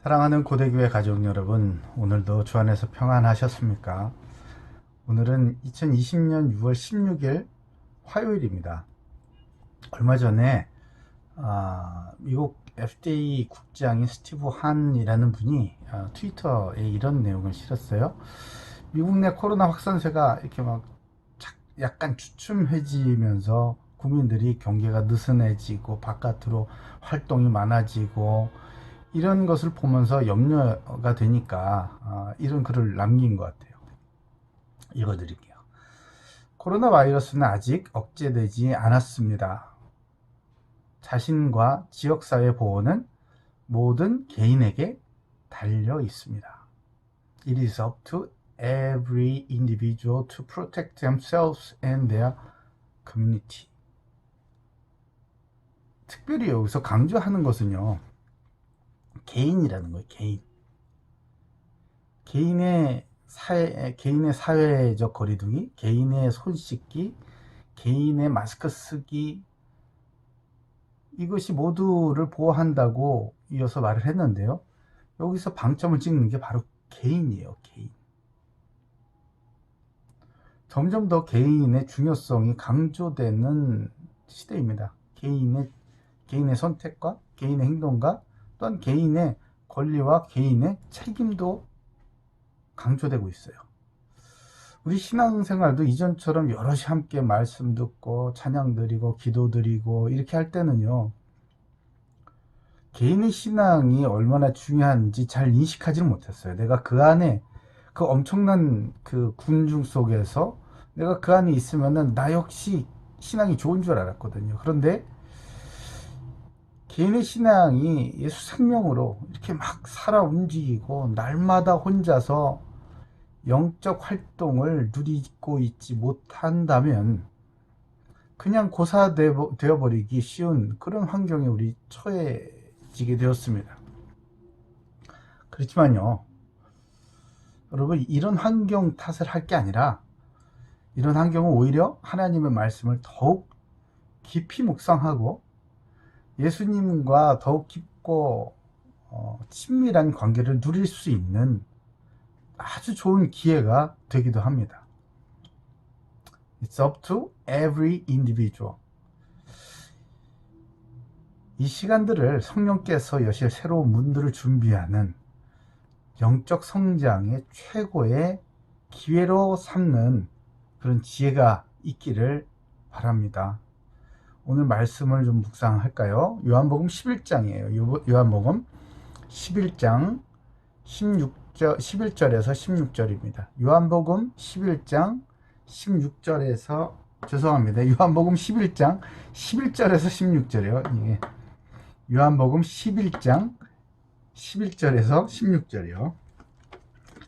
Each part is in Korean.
사랑하는 고대교회 가족 여러분, 오늘도 주 안에서 평안하셨습니까? 오늘은 2020년 6월 16일 화요일입니다. 얼마 전에 미국 FDA 국장인 스티브 한이라는 분이 트위터에 이런 내용을 실었어요. 미국 내 코로나 확산세가 이렇게 막 약간 주춤해지면서 국민들이 경계가 느슨해지고 바깥으로 활동이 많아지고 이런 것을 보면서 염려가 되니까 이런 글을 남긴 것 같아요. 읽어드릴게요. 코로나 바이러스는 아직 억제되지 않았습니다. 자신과 지역사회 보호는 모든 개인에게 달려 있습니다. It is up to every individual to protect themselves and their community. 특별히 여기서 강조하는 것은요, 개인이라는 거예요. 개인의 사회적 거리두기, 개인의 손 씻기, 개인의 마스크 쓰기, 이것이 모두를 보호한다고 이어서 말을 했는데요. 여기서 방점을 찍는 게 바로 개인이에요. 개인. 점점 더 개인의 중요성이 강조되는 시대입니다. 개인의 선택과 개인의 행동과 또한 개인의 권리와 개인의 책임도 강조되고 있어요. 우리 신앙생활도 이전처럼 여럿이 함께 말씀 듣고 찬양 드리고 기도 드리고 이렇게 할 때는요, 개인의 신앙이 얼마나 중요한지 잘 인식하지는 못했어요. 내가 그 안에, 그 엄청난 그 군중 속에서 내가 그 안에 있으면은 나 역시 신앙이 좋은 줄 알았거든요. 그런데 개인의 신앙이 예수 생명으로 이렇게 막 살아 움직이고 날마다 혼자서 영적 활동을 누리고 있지 못한다면 그냥 고사되어 버리기 쉬운 그런 환경에 우리 처해지게 되었습니다. 그렇지만요, 여러분, 이런 환경 탓을 할 게 아니라 이런 환경은 오히려 하나님의 말씀을 더욱 깊이 묵상하고 예수님과 더욱 깊고 친밀한 관계를 누릴 수 있는 아주 좋은 기회가 되기도 합니다. It's up to every individual. 이 시간들을 성령께서 여실 새로운 문들을 준비하는 영적 성장의 최고의 기회로 삼는 그런 지혜가 있기를 바랍니다. 오늘 말씀을 좀 묵상할까요? 요한복음 11장이에요. 요한복음 11장 11절에서 16절입니다. 요한복음 11장 16절에서 죄송합니다. 요한복음 11장 11절에서 16절이요. 예. 요한복음 11장 11절에서 16절이요.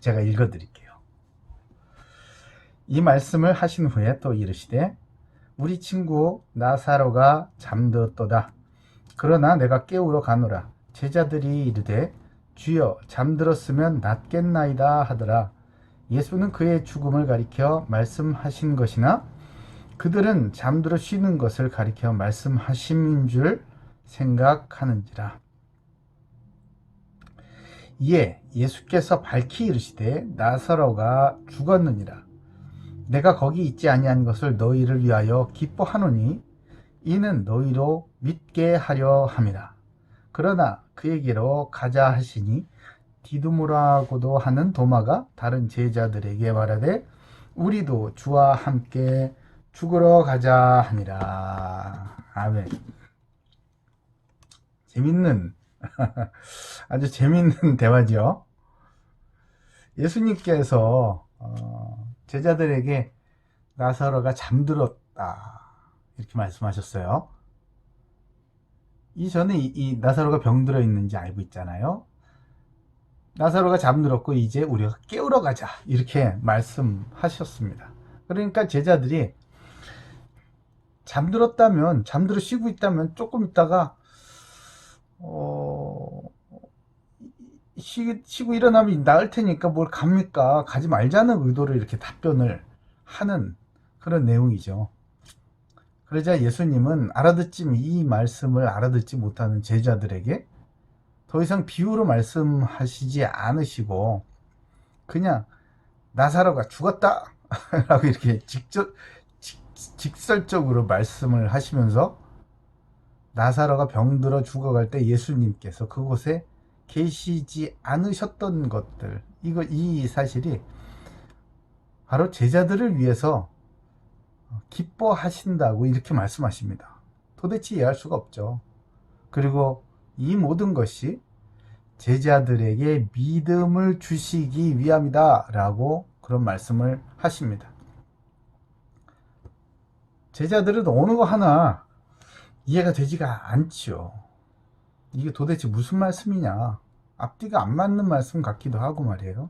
제가 읽어드릴게요. 이 말씀을 하신 후에 또 이르시되 우리 친구 나사로가 잠들었도다. 그러나 내가 깨우러 가노라. 제자들이 이르되 주여 잠들었으면 낫겠나이다 하더라. 예수는 그의 죽음을 가리켜 말씀하신 것이나 그들은 잠들어 쉬는 것을 가리켜 말씀하심인 줄 생각하는지라. 이에 예수께서 밝히 이르시되 나사로가 죽었느니라. 내가 거기 있지 아니한 것을 너희를 위하여 기뻐하노니 이는 너희로 믿게 하려 함이라. 그러나 그에게로 가자 하시니 디두모라고도 하는 도마가 다른 제자들에게 말하되 우리도 주와 함께 죽으러 가자 하니라. 아멘. 재밌는 아주 재밌는 대화죠. 예수님께서 제자들에게 나사로가 잠들었다 이렇게 말씀하셨어요. 이전에 이 나사로가 병들어 있는지 알고 있잖아요. 나사로가 잠들었고 이제 우리가 깨우러 가자 이렇게 말씀하셨습니다. 그러니까 제자들이 잠들어 쉬고 있다면 조금 있다가 쉬고 일어나면 나을 테니까 뭘 갑니까? 가지 말자는 의도로 이렇게 답변을 하는 그런 내용이죠. 그러자 예수님은 이 말씀을 알아듣지 못하는 제자들에게 더 이상 비유로 말씀하시지 않으시고 그냥 나사로가 죽었다 라고 이렇게 직설적으로 말씀을 하시면서 나사로가 병들어 죽어갈 때 예수님께서 그곳에 계시지 않으셨던 것들, 이 사실이 바로 제자들을 위해서 기뻐하신다고 이렇게 말씀하십니다. 도대체 이해할 수가 없죠. 그리고 이 모든 것이 제자들에게 믿음을 주시기 위함이다 라고 그런 말씀을 하십니다. 제자들은 어느 거 하나 이해가 되지가 않지요. 이게 도대체 무슨 말씀이냐, 앞뒤가 안 맞는 말씀 같기도 하고 말이에요.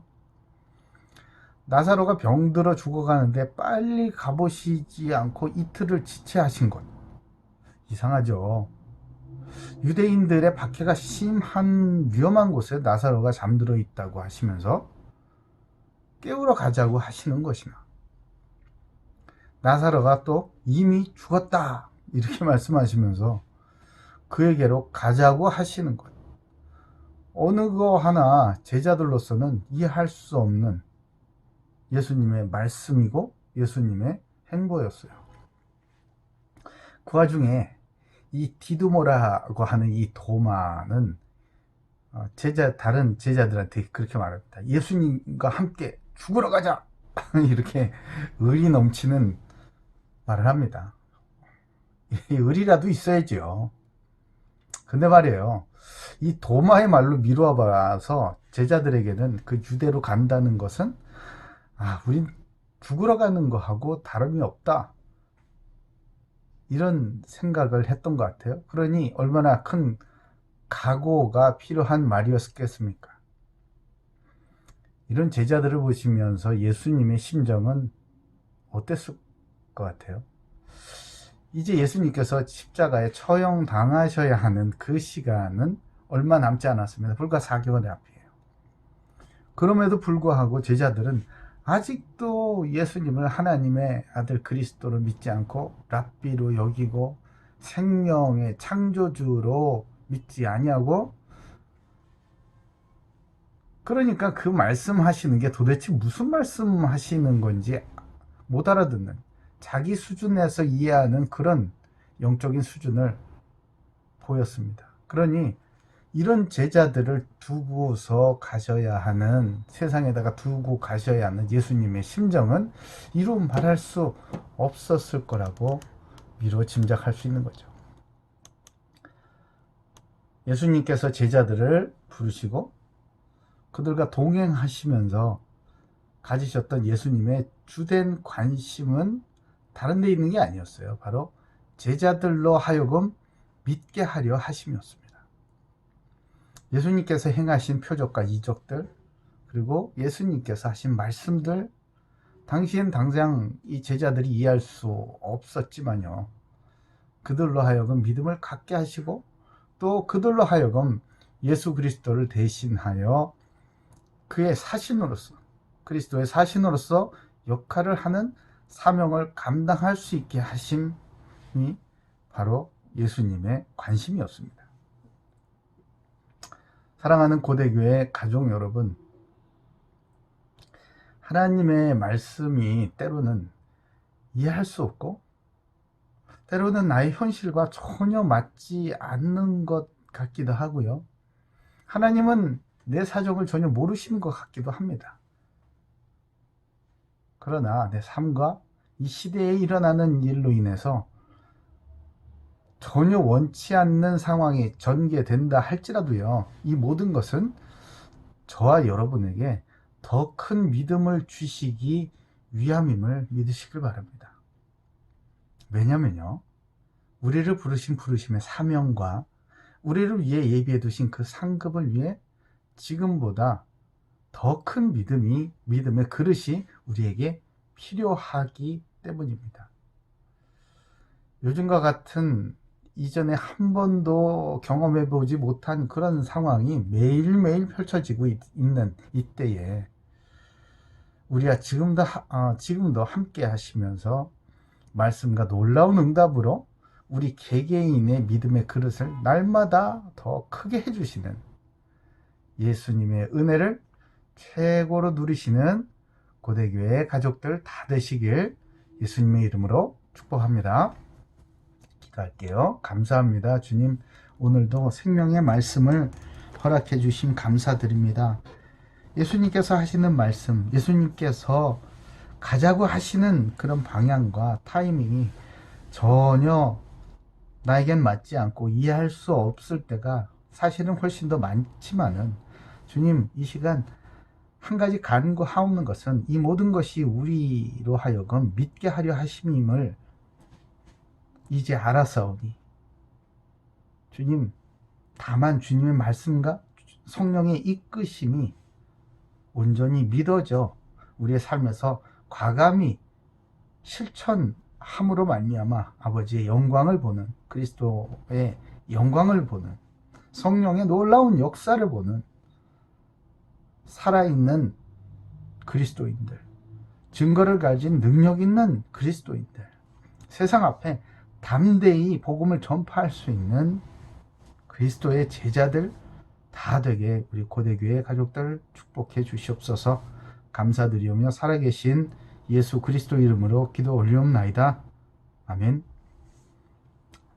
나사로가 병들어 죽어가는데 빨리 가보시지 않고 이틀을 지체하신 것, 이상하죠. 유대인들의 박해가 심한 위험한 곳에 나사로가 잠들어 있다고 하시면서 깨우러 가자고 하시는 것이나, 나사로가 또 이미 죽었다 이렇게 말씀하시면서 그에게로 가자고 하시는 것, 어느 거 하나 제자들로서는 이해할 수 없는 예수님의 말씀이고 예수님의 행보였어요. 그 와중에 이 디두모라고 하는 이 도마는 다른 제자들한테 그렇게 말합니다. 예수님과 함께 죽으러 가자 이렇게 의리 넘치는 말을 합니다. 의리라도 있어야죠. 근데 말이에요, 이 도마의 말로 미루어 봐서 제자들에게는 그 유대로 간다는 것은 우린 죽으러 가는 거하고 다름이 없다, 이런 생각을 했던 것 같아요. 그러니 얼마나 큰 각오가 필요한 말이었겠습니까? 이런 제자들을 보시면서 예수님의 심정은 어땠을 것 같아요? 이제 예수님께서 십자가에 처형당하셔야 하는 그 시간은 얼마 남지 않았습니다. 불과 4개월의 앞이에요. 그럼에도 불구하고 제자들은 아직도 예수님을 하나님의 아들 그리스도로 믿지 않고 랍비로 여기고 생명의 창조주로 믿지 아니하고, 그러니까 그 말씀하시는 게 도대체 무슨 말씀하시는 건지 못 알아듣는, 자기 수준에서 이해하는 그런 영적인 수준을 보였습니다. 그러니 이런 제자들을 두고서 가셔야 하는, 세상에다가 두고 가셔야 하는 예수님의 심정은 이루 말할 수 없었을 거라고 미루어 짐작할 수 있는 거죠. 예수님께서 제자들을 부르시고 그들과 동행하시면서 가지셨던 예수님의 주된 관심은 다른 데 있는 게 아니었어요. 바로 제자들로 하여금 믿게 하려 하심이었습니다. 예수님께서 행하신 표적과 이적들, 그리고 예수님께서 하신 말씀들, 당시엔 당장 이 제자들이 이해할 수 없었지만요, 그들로 하여금 믿음을 갖게 하시고 또 그들로 하여금 예수 그리스도를 대신하여 그의 사신으로서, 그리스도의 사신으로서 역할을 하는 사명을 감당할 수 있게 하심이 바로 예수님의 관심이었습니다. 사랑하는 고대교회 가족 여러분, 하나님의 말씀이 때로는 이해할 수 없고 때로는 나의 현실과 전혀 맞지 않는 것 같기도 하고요, 하나님은 내 사정을 전혀 모르시는 것 같기도 합니다. 그러나 내 삶과 이 시대에 일어나는 일로 인해서 전혀 원치 않는 상황이 전개된다 할지라도요, 이 모든 것은 저와 여러분에게 더 큰 믿음을 주시기 위함임을 믿으시길 바랍니다. 왜냐면요, 우리를 부르신 부르심의 사명과 우리를 위해 예비해 두신 그 상급을 위해 지금보다 더 큰 믿음의 그릇이 우리에게 필요하기 때문입니다. 요즘과 같은 이전에 한 번도 경험해 보지 못한 그런 상황이 매일매일 펼쳐지고 있는 이때에 우리가 지금도 함께 하시면서 말씀과 놀라운 응답으로 우리 개개인의 믿음의 그릇을 날마다 더 크게 해주시는 예수님의 은혜를 최고로 누리시는 고대교회 가족들 다 되시길 예수님의 이름으로 축복합니다. 기도할게요. 감사합니다. 주님, 오늘도 생명의 말씀을 허락해 주심 감사드립니다. 예수님께서 하시는 말씀, 예수님께서 가자고 하시는 그런 방향과 타이밍이 전혀 나에겐 맞지 않고 이해할 수 없을 때가 사실은 훨씬 더 많지만은, 주님, 이 시간 한 가지 간구하옵는 것은 이 모든 것이 우리로 하여금 믿게 하려 하심임을 이제 알아사오니, 주님, 다만 주님의 말씀과 성령의 이끄심이 온전히 믿어져 우리의 삶에서 과감히 실천함으로 말미암아 아버지의 영광을 보는, 그리스도의 영광을 보는, 성령의 놀라운 역사를 보는 살아있는 그리스도인들, 증거를 가진 능력 있는 그리스도인들, 세상 앞에 담대히 복음을 전파할 수 있는 그리스도의 제자들 다 되게 우리 고대교회 가족들 축복해 주시옵소서. 감사드리오며 살아계신 예수 그리스도 이름으로 기도 올리옵나이다. 아멘.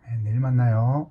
네, 내일 만나요.